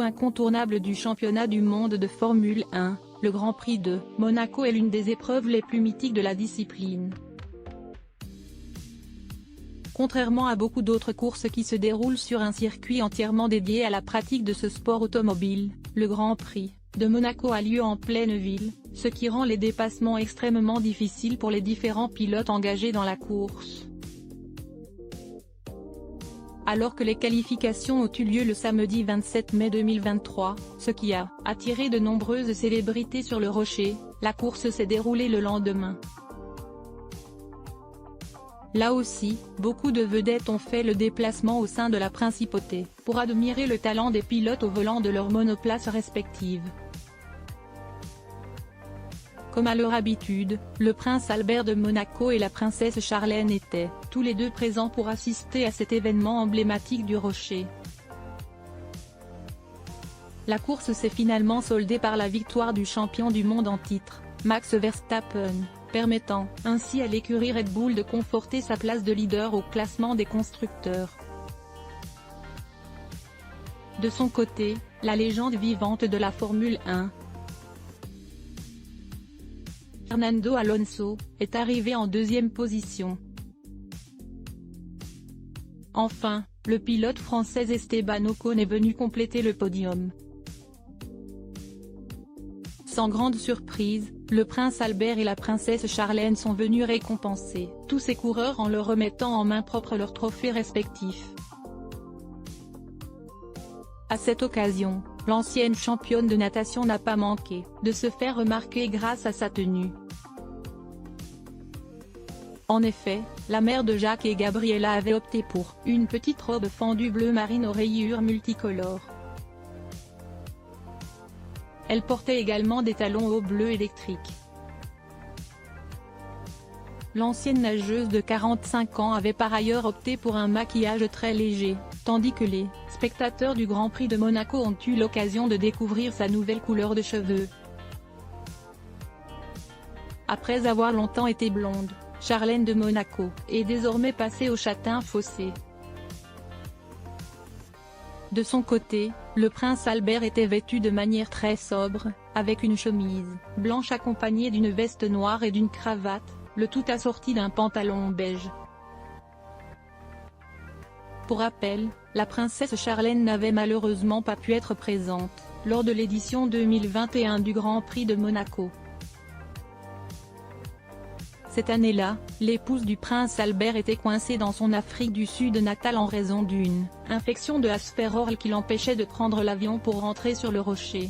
incontournable du championnat du monde de Formule 1, le Grand Prix de Monaco est l'une des épreuves les plus mythiques de la discipline. Contrairement à beaucoup d'autres courses qui se déroulent sur un circuit entièrement dédié à la pratique de ce sport automobile, le Grand Prix de Monaco a lieu en pleine ville, ce qui rend les dépassements extrêmement difficiles pour les différents pilotes engagés dans la course. Alors que les qualifications ont eu lieu le samedi 27 mai 2023, ce qui a attiré de nombreuses célébrités sur le rocher, la course s'est déroulée le lendemain. Là aussi, beaucoup de vedettes ont fait le déplacement au sein de la principauté, pour admirer le talent des pilotes au volant de leurs monoplaces respectives. Comme à leur habitude, le prince Albert de Monaco et la princesse Charlène étaient, tous les deux présents pour assister à cet événement emblématique du rocher. La course s'est finalement soldée par la victoire du champion du monde en titre, Max Verstappen, permettant ainsi à l'écurie Red Bull de conforter sa place de leader au classement des constructeurs. De son côté, la légende vivante de la Formule 1, Fernando Alonso, est arrivé en deuxième position. Enfin, le pilote français Esteban Ocon est venu compléter le podium. Sans grande surprise, le prince Albert et la princesse Charlène sont venus récompenser tous ces coureurs en leur remettant en main propre leurs trophées respectifs. À cette occasion, l'ancienne championne de natation n'a pas manqué de se faire remarquer grâce à sa tenue. En effet, la mère de Jacques et Gabriella avait opté pour une petite robe fendue bleu marine aux rayures multicolores. Elle portait également des talons hauts bleus électriques. L'ancienne nageuse de 45 ans avait par ailleurs opté pour un maquillage très léger, tandis que les spectateurs du Grand Prix de Monaco ont eu l'occasion de découvrir sa nouvelle couleur de cheveux. Après avoir longtemps été blonde, Charlène de Monaco est désormais passée au châtain foncé. De son côté, le prince Albert était vêtu de manière très sobre, avec une chemise blanche accompagnée d'une veste noire et d'une cravate, le tout assorti d'un pantalon beige. Pour rappel, la princesse Charlène n'avait malheureusement pas pu être présente lors de l'édition 2021 du Grand Prix de Monaco. Cette année-là, l'épouse du prince Albert était coincée dans son Afrique du Sud natale en raison d'une infection de Aspergillus qui l'empêchait de prendre l'avion pour rentrer sur le rocher.